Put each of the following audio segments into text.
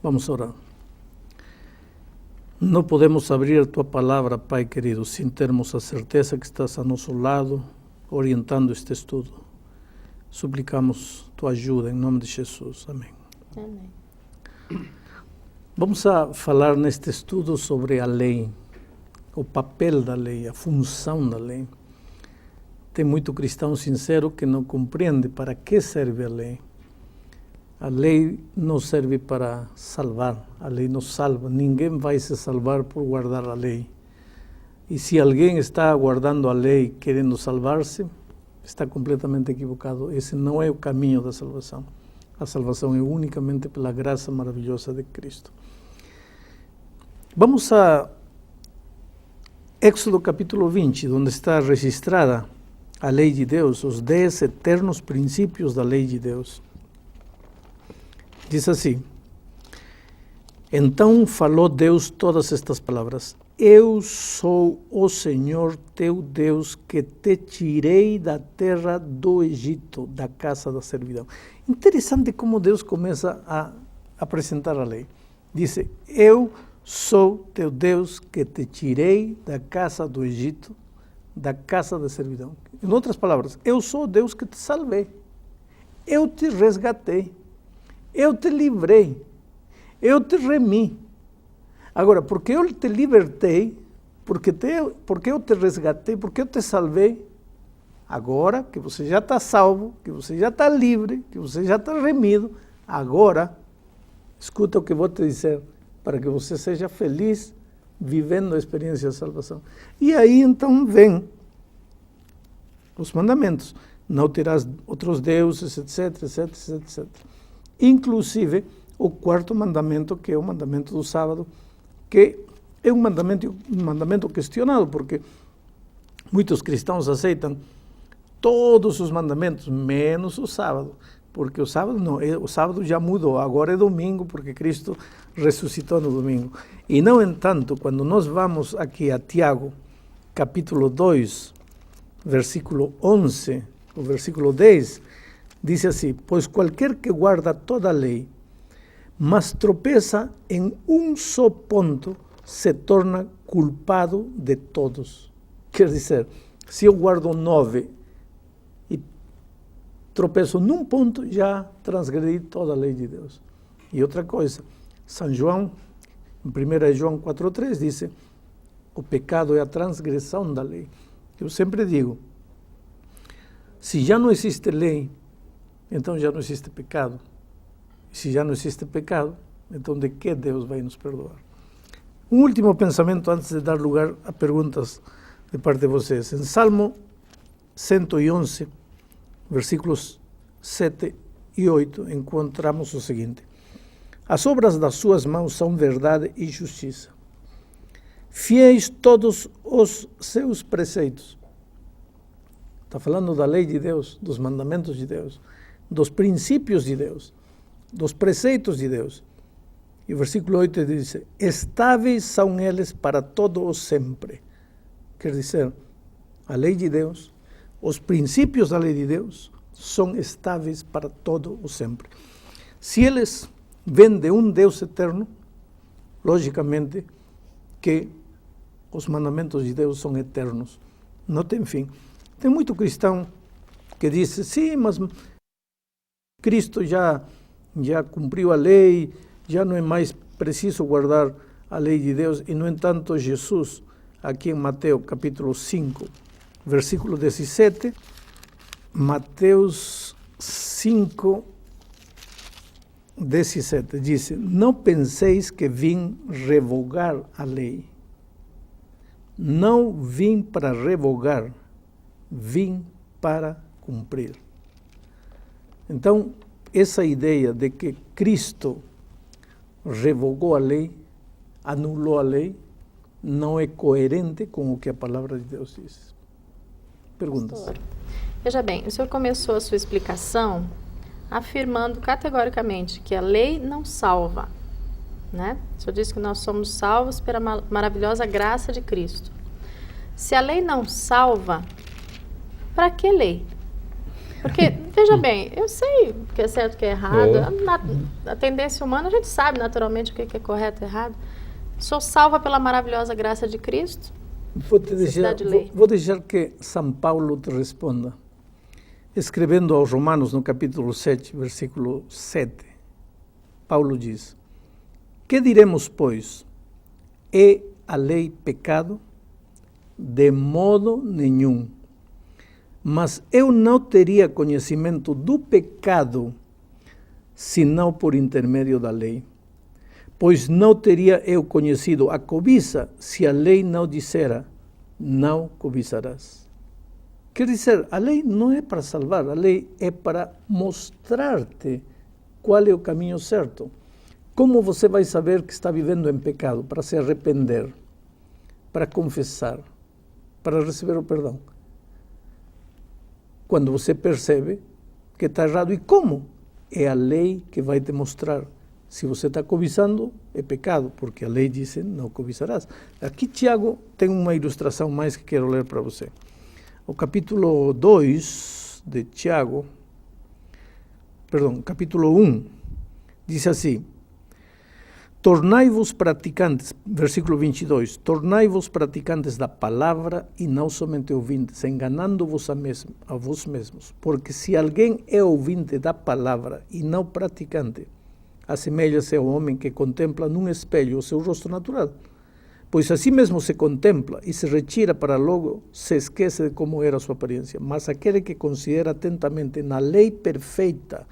Vamos orar. Não podemos abrir a Tua Palavra, Pai querido, sem termos a certeza que estás a nosso lado, orientando este estudo. Suplicamos Tua ajuda, em nome de Jesus. Amém. Amém. Vamos a falar neste estudo sobre a lei, o papel da lei, a função da lei. Tem muito cristão sincero que não compreende para que serve a lei. A lei não serve para salvar, a lei não salva. Ninguém vai se salvar por guardar a lei. E se alguém está guardando a lei querendo salvar-se, está completamente equivocado. Esse não é o caminho da salvação. A salvação é unicamente pela graça maravilhosa de Cristo. Vamos a Éxodo capítulo 20, onde está registrada a lei de Deus, os 10 eternos princípios da lei de Deus. Diz assim: Então falou Deus todas estas palavras: Eu sou o Senhor teu Deus, que te tirei da terra do Egito, da casa da servidão. Interessante como Deus começa a apresentar a lei. Diz: Eu sou teu Deus, que te tirei da casa do Egito, da casa da servidão. Em outras palavras, eu sou o Deus que te salvei. Eu te resgatei. Eu te livrei, eu te remi. Agora, porque eu te libertei, porque eu te resgatei, porque eu te salvei, agora que você já está salvo, que você já está livre, que você já está remido, agora, escuta o que vou te dizer, para que você seja feliz vivendo a experiência da salvação. E aí, então, vem os mandamentos. Não terás outros deuses, etc, etc, etc, etc. Inclusive o quarto mandamento, que é o mandamento do sábado, que é um mandamento questionado, porque muitos cristãos aceitam todos os mandamentos, menos o sábado, porque o sábado já mudou, agora é domingo, porque Cristo ressuscitou no domingo. E, no entanto, quando nós vamos aqui a Tiago, capítulo 2, versículo 11, o versículo 10, diz assim: Pois qualquer que guarda toda a lei, mas tropeça em um só ponto, se torna culpado de todos. Quer dizer, se eu guardo 9 e tropeço num ponto, já transgredi toda a lei de Deus. E outra coisa, São João, em 1 João 4,3, diz: o pecado é a transgressão da lei. Eu sempre digo, se já não existe lei, então já não existe pecado. E se já não existe pecado, então de que Deus vai nos perdoar? Um último pensamento antes de dar lugar a perguntas de parte de vocês. Em Salmo 111, versículos 7 e 8, encontramos o seguinte: As obras das suas mãos são verdade e justiça. Fiéis todos os seus preceitos. Está falando da lei de Deus, dos mandamentos de Deus, dos princípios de Deus, dos preceitos de Deus. E o versículo 8 diz: Estáveis são eles para todo o sempre. Quer dizer, a lei de Deus, os princípios da lei de Deus, são estáveis para todo o sempre. Se eles vêm de um Deus eterno, logicamente que os mandamentos de Deus são eternos, não tem fim. Tem muito cristão que diz: sim, mas Cristo já cumpriu a lei, já não é mais preciso guardar a lei de Deus. E, no entanto, Jesus, aqui em Mateus capítulo 5, versículo 17, Mateus 5, 17, diz: Não penseis que vim revogar a lei. Não vim para revogar, vim para cumprir. Então, essa ideia de que Cristo revogou a lei, anulou a lei, não é coerente com o que a palavra de Deus diz. Perguntas? Pastor, veja bem, o senhor começou a sua explicação afirmando categoricamente que a lei não salva, né? O senhor disse que nós somos salvos pela maravilhosa graça de Cristo. Se a lei não salva, para que lei? Porque, veja bem, eu sei o que é certo e o que é errado. A tendência humana, a gente sabe naturalmente o que é correto e errado. Sou salva pela maravilhosa graça de Cristo. Vou deixar que São Paulo te responda. Escrevendo aos Romanos, no capítulo 7, versículo 7, Paulo diz: que diremos, pois? É a lei pecado? De modo nenhum. Mas eu não teria conhecimento do pecado, senão por intermédio da lei. Pois não teria eu conhecido a cobiça, se a lei não dissera, não cobiçarás. Quer dizer, a lei não é para salvar, a lei é para mostrar-te qual é o caminho certo. Como você vai saber que está vivendo em pecado? Para se arrepender, para confessar, para receber o perdão. Quando você percebe que está errado. E como? É a lei que vai te mostrar. Se você está cobiçando, é pecado, porque a lei diz, não cobiçarás. Aqui Tiago tem uma ilustração mais que quero ler para você. O capítulo 2 de Tiago, capítulo 1, diz assim: tornai-vos praticantes, versículo 22, tornai-vos praticantes da palavra e não somente ouvintes, enganando-vos a vós mesmos. Porque se alguém é ouvinte da palavra e não praticante, assemelha-se ao homem que contempla num espelho o seu rosto natural. Pois assim mesmo se contempla e se retira para logo se esquece de como era sua aparência. Mas aquele que considera atentamente na lei perfeita,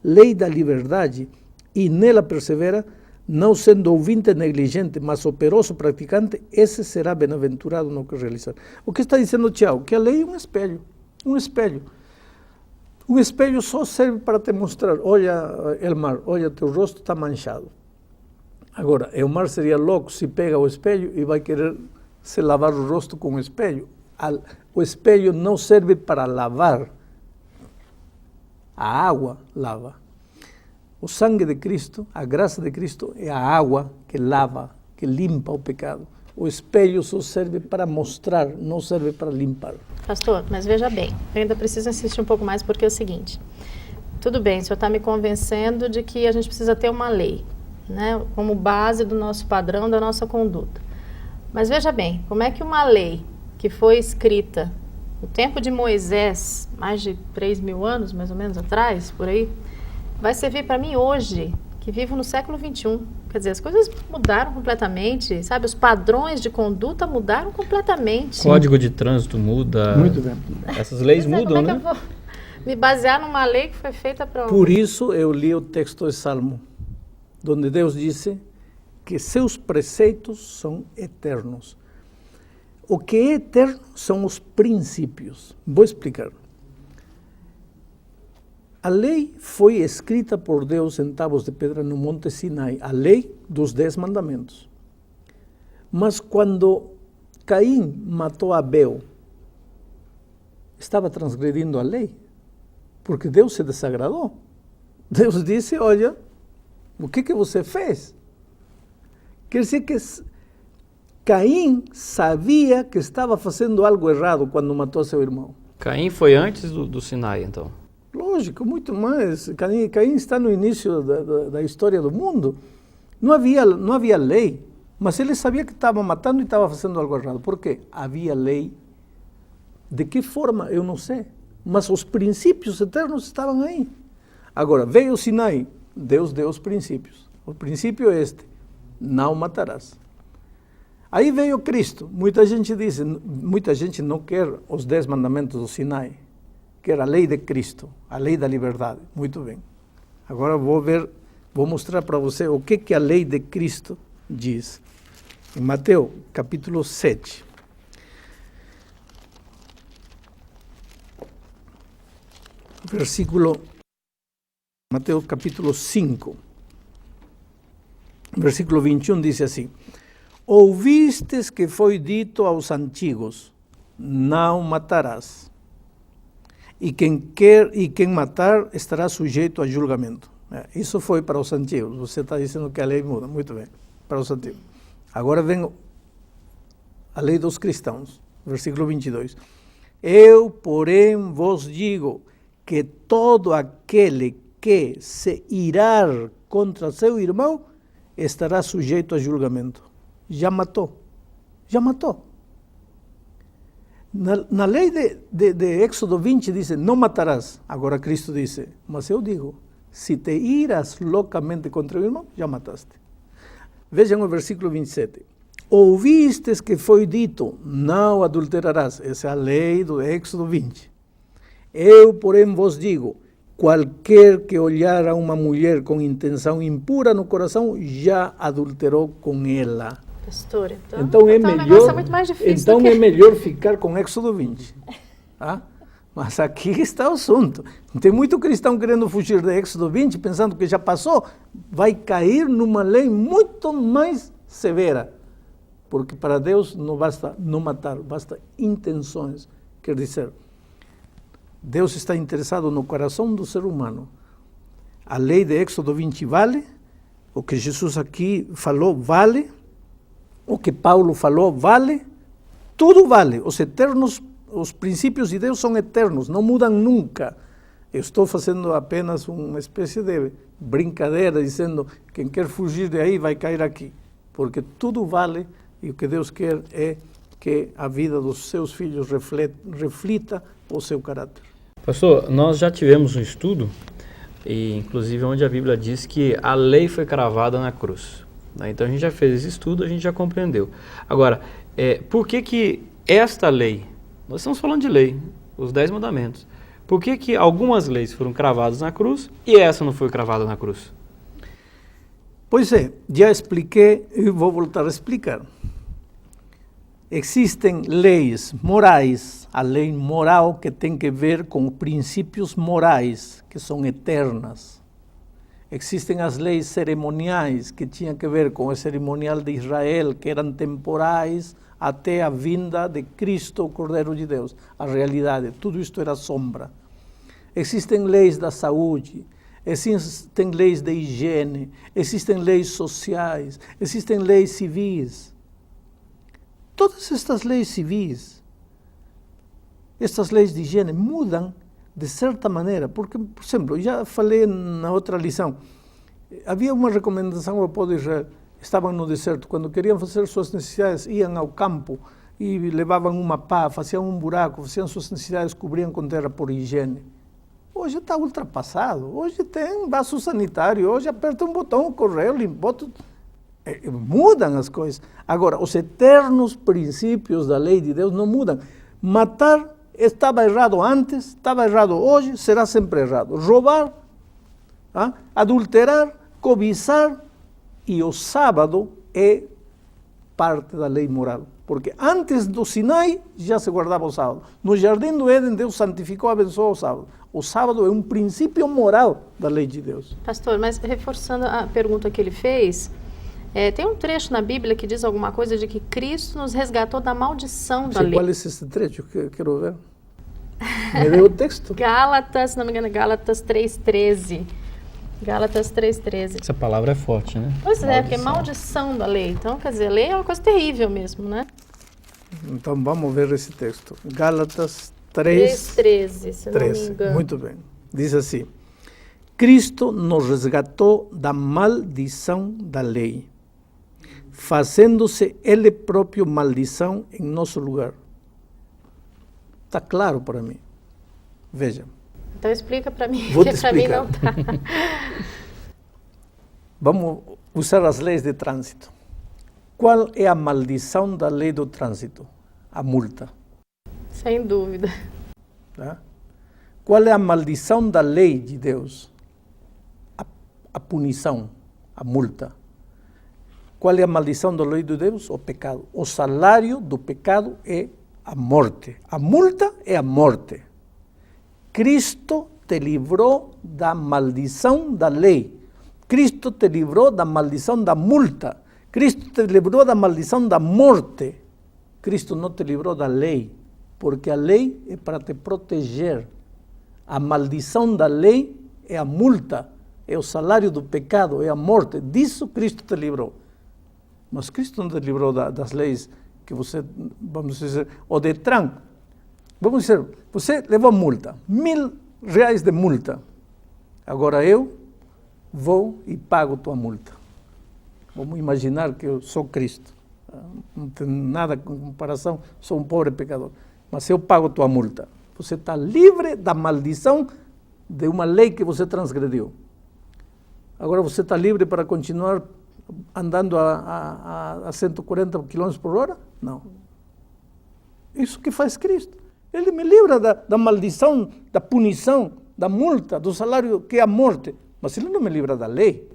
lei da liberdade, e nela persevera, não sendo ouvinte negligente, mas operoso praticante, esse será bem-aventurado no que realizar. O que está dizendo Tiago? Que a lei é um espelho. Um espelho. Um espelho só serve para te mostrar: olha, Elmar, olha, teu rosto está manchado. Agora, Elmar seria louco se pega o espelho e vai querer se lavar o rosto com o espelho. O espelho não serve para lavar. A água lava. O sangue de Cristo, a graça de Cristo, é a água que lava, que limpa o pecado. O espelho só serve para mostrar, não serve para limpar. Pastor, mas veja bem, eu ainda preciso insistir um pouco mais, porque é o seguinte: tudo bem, o senhor está me convencendo de que a gente precisa ter uma lei, né, como base do nosso padrão, da nossa conduta. Mas veja bem, como é que uma lei que foi escrita no tempo de Moisés, mais de 3.000 anos, mais ou menos, atrás, por aí, vai servir para mim hoje, que vivo no século XXI. Quer dizer, as coisas mudaram completamente, sabe? Os padrões de conduta mudaram completamente. Código de trânsito muda. Muito bem. Essas leis mudam, como né? É que eu vou me basear numa lei que foi feita para... Por isso eu li o texto de Salmo, onde Deus disse que seus preceitos são eternos. O que é eterno são os princípios. Vou explicar. A lei foi escrita por Deus em tábuas de pedra no Monte Sinai, a lei dos 10 mandamentos. Mas quando Caim matou Abel, estava transgredindo a lei, porque Deus se desagradou. Deus disse: olha, o que você fez? Quer dizer que Caim sabia que estava fazendo algo errado quando matou seu irmão. Caim foi antes do Sinai, então? Lógico, muito mais. Caim está no início da história do mundo. Não havia lei, mas ele sabia que estava matando e estava fazendo algo errado. Por quê? Havia lei. De que forma? Eu não sei. Mas os princípios eternos estavam aí. Agora, veio o Sinai, Deus deu os princípios. O princípio é este: não matarás. Aí veio Cristo. Muita gente não quer os 10 mandamentos do Sinai, quer a lei de Cristo, a lei da liberdade. Muito bem. Agora vou mostrar para você o que a lei de Cristo diz. Em Mateus, capítulo 7. Mateus capítulo 5, versículo 21 diz assim: ouvistes que foi dito aos antigos, não matarás, e quem matar estará sujeito a julgamento. Isso foi para os antigos. Você está dizendo que a lei muda. Muito bem, para os antigos. Agora vem a lei dos cristãos, versículo 22. Eu, porém, vos digo que todo aquele que se irar contra seu irmão estará sujeito a julgamento. Já matou. Já matou. Na lei de Éxodo 20 diz, não matarás. Agora Cristo diz, mas eu digo, se te iras loucamente contra o irmão, já mataste. Vejam o versículo 27. Ouvistes que foi dito, não adulterarás. Essa é a lei do Éxodo 20. Eu, porém, vos digo, qualquer que olhar a uma mulher com intenção impura no coração, já adulterou com ela. Pastor, Então é o negócio melhor, é muito mais difícil então do que... é melhor ficar com Éxodo 20. Tá? Mas aqui está o assunto. Tem muito cristão querendo fugir de Éxodo 20, pensando que já passou, vai cair numa lei muito mais severa. Porque para Deus não basta não matar, basta intenções. Quer dizer, Deus está interessado no coração do ser humano. A lei de Éxodo 20 vale, o que Jesus aqui falou vale, o que Paulo falou vale, tudo vale. Os princípios de Deus são eternos, não mudam nunca. Eu estou fazendo apenas uma espécie de brincadeira, dizendo que quem quer fugir de aí vai cair aqui, porque tudo vale e o que Deus quer é que a vida dos seus filhos reflita o seu caráter. Pastor, nós já tivemos um estudo, e inclusive onde a Bíblia diz que a lei foi cravada na cruz. Então a gente já fez esse estudo, a gente já compreendeu. Agora, por que esta lei, nós estamos falando de lei, os 10 mandamentos, por que algumas leis foram cravadas na cruz e essa não foi cravada na cruz? Pois é, já expliquei e vou voltar a explicar. Existem leis morais, a lei moral que tem que ver com princípios morais, que são eternas. Existem as leis cerimoniais, que tinham que ver com o cerimonial de Israel, que eram temporais até a vinda de Cristo, o Cordeiro de Deus. A realidade, tudo isto era sombra. Existem leis da saúde, existem leis de higiene, existem leis sociais, existem leis civis. Todas estas leis civis, estas leis de higiene mudam de certa maneira, porque, por exemplo, já falei na outra lição, havia uma recomendação ao povo de Israel, estavam no deserto, quando queriam fazer suas necessidades, iam ao campo e levavam uma pá, faziam um buraco, faziam suas necessidades, cobriam com terra por higiene. Hoje está ultrapassado, hoje tem vaso sanitário, hoje aperta um botão, correio, limpa, mudam as coisas. Agora, os eternos princípios da lei de Deus não mudam. Matar estava errado antes, estava errado hoje, será sempre errado. Roubar, adulterar, cobiçar, e o sábado é parte da lei moral. Porque antes do Sinai já se guardava o sábado. No jardim do Éden, Deus santificou, abençoou o sábado. O sábado é um princípio moral da lei de Deus. Pastor, mas reforçando a pergunta que ele fez, tem um trecho na Bíblia que diz alguma coisa de que Cristo nos resgatou da maldição da lei. Qual é esse trecho que quero ver? Me deu o texto. Gálatas, se não me engano, Gálatas 3,13. Gálatas 3,13. Essa palavra é forte, né? Pois é, porque é maldição da lei. Então, quer dizer, a lei é uma coisa terrível mesmo, né? Então, vamos ver esse texto. Gálatas 3,13, se não me engano. Muito bem. Diz assim: Cristo nos resgatou da maldição da lei, fazendo-se Ele próprio maldição em nosso lugar. Está claro para mim. Veja. Então explica para mim, Vou porque para mim não está. Vamos usar as leis de trânsito. Qual é a maldição da lei do trânsito? A multa. Sem dúvida. Tá? Qual é a maldição da lei de Deus? A punição, a multa. Qual é a maldição da lei de Deus? O pecado. O salário do pecado é a morte. A multa é a morte. Cristo te livrou da maldição da lei. Cristo te livrou da maldição da multa. Cristo te livrou da maldição da morte. Cristo não te livrou da lei, porque a lei é para te proteger. A maldição da lei é a multa, é o salário do pecado, é a morte. Disso Cristo te livrou. Mas Cristo não te livrou das leis que você, vamos dizer, o Detran. Vamos dizer, você levou multa, reais de multa. Agora eu vou e pago tua multa. Vamos imaginar que eu sou Cristo. Não tem nada com comparação, sou um pobre pecador. Mas eu pago tua multa. Você está livre da maldição de uma lei que você transgrediu. Agora você está livre para continuar andando a 140 km por hora? Não. Isso que faz Cristo. Ele me livra da maldição, da punição, da multa, do salário que é a morte. Mas ele não me livra da lei.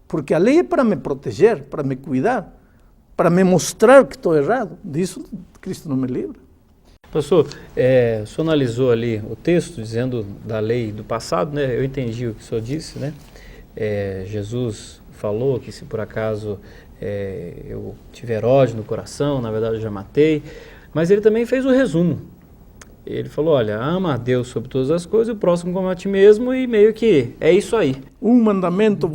Porque a lei é para me proteger, para me cuidar, para me mostrar que estou errado. Disso Cristo não me livra. Pastor, o senhor analisou ali o texto dizendo da lei do passado, né? Eu entendi o que o senhor disse, né? Jesus falou que se por acaso eu tiver ódio no coração, na verdade eu já matei, mas ele também fez o resumo. Ele falou, olha, ama a Deus sobre todas as coisas, o próximo como a ti mesmo, e meio que é isso aí. Um mandamento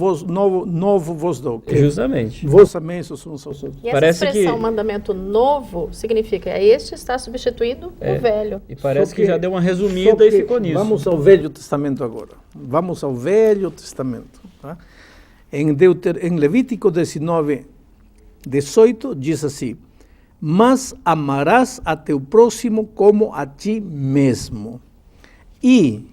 novo vos dou. Justamente. Vos ameis uns aos outros. E essa expressão, mandamento novo, significa este está substituindo o velho. E parece que já deu uma resumida e ficou nisso. Vamos ao Velho Testamento agora. Vamos ao Velho Testamento. Tá? Em Levítico 19, 18, diz assim, mas amarás a teu próximo como a ti mesmo. E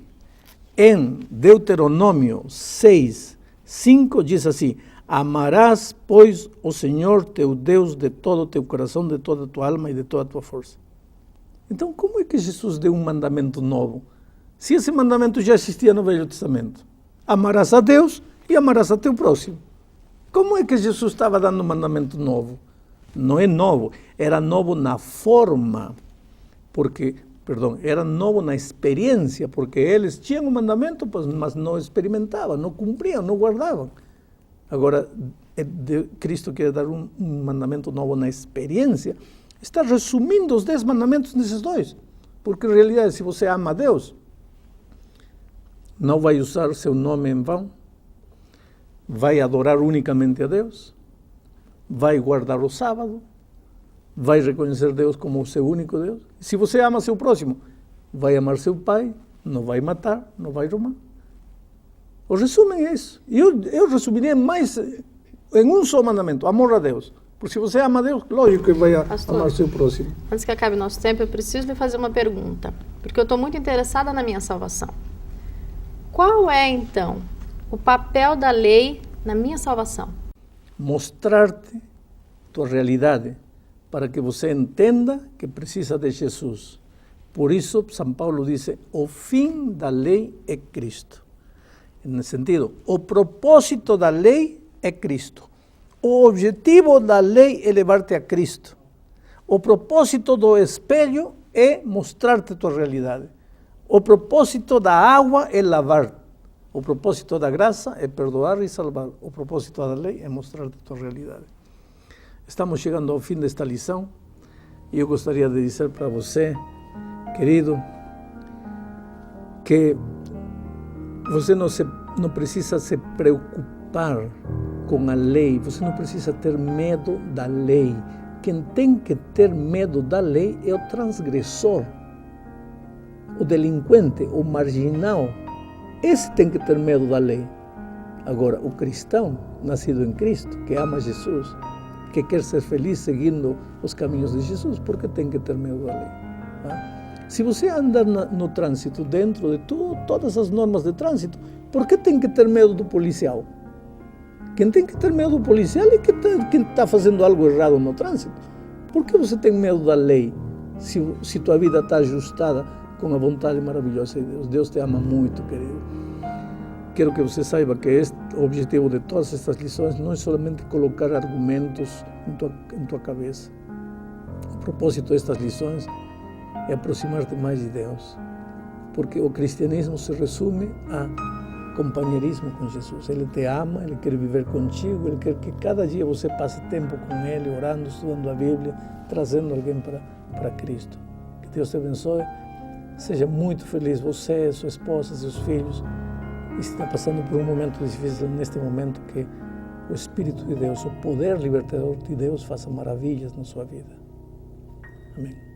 em Deuteronômio 6, 5 diz assim, amarás, pois, o Senhor teu Deus de todo o teu coração, de toda a tua alma e de toda a tua força. Então, como é que Jesus deu um mandamento novo? Se esse mandamento já existia no Velho Testamento. Amarás a Deus e amarás a teu próximo. Como é que Jesus estava dando um mandamento novo? Não é novo, era novo na forma, era novo na experiência, porque eles tinham um mandamento, mas não experimentavam, não cumpriam, não guardavam. Agora, Cristo quer dar um mandamento novo na experiência, está resumindo os 10 mandamentos nesses dois, porque em realidade, se você ama a Deus, não vai usar o seu nome em vão, vai adorar unicamente a Deus, vai guardar o sábado, vai reconhecer Deus como o seu único Deus. E se você ama seu próximo, vai amar seu pai, não vai matar, não vai roubar. O resumo é isso. E eu resumiria mais em um só mandamento, amor a Deus. Porque se você ama a Deus, lógico que vai amar seu próximo. Antes que acabe o nosso tempo, eu preciso lhe fazer uma pergunta, porque eu estou muito interessada na minha salvação. Qual é, então, o papel da lei na minha salvação? Mostrar-te tua realidade, para que você entenda que precisa de Jesus. Por isso, São Paulo diz, o fim da lei é Cristo. Nesse sentido, o propósito da lei é Cristo. O objetivo da lei é levar-te a Cristo. O propósito do espelho é mostrar-te tua realidade. O propósito da água é lavar. O propósito da graça é perdoar e salvar. O propósito da lei é mostrar-te tua realidade. Estamos chegando ao fim desta lição e eu gostaria de dizer para você, querido, que você não precisa se preocupar com a lei, você não precisa ter medo da lei. Quem tem que ter medo da lei é o transgressor, o delinquente, o marginal. Esse tem que ter medo da lei. Agora, o cristão, nascido em Cristo, que ama Jesus, que quer ser feliz seguindo os caminhos de Jesus, porque tem que ter medo da lei. Tá? Se você andar no trânsito, dentro de todas as normas de trânsito, por que tem que ter medo do policial? Quem tem que ter medo do policial é quem está fazendo algo errado no trânsito. Por que você tem medo da lei, se tua vida está ajustada com a vontade maravilhosa de Deus? Deus te ama muito, querido. Quero que você saiba que o objetivo de todas estas lições não é somente colocar argumentos em tua cabeça. O propósito destas lições é aproximar-te mais de Deus, porque o cristianismo se resume a companheirismo com Jesus. Ele te ama, Ele quer viver contigo, Ele quer que cada dia você passe tempo com Ele, orando, estudando a Bíblia, trazendo alguém para Cristo. Que Deus te abençoe. Seja muito feliz você, sua esposa, seus filhos. E está passando por um momento difícil, neste momento que o Espírito de Deus, o poder libertador de Deus faça maravilhas na sua vida. Amém.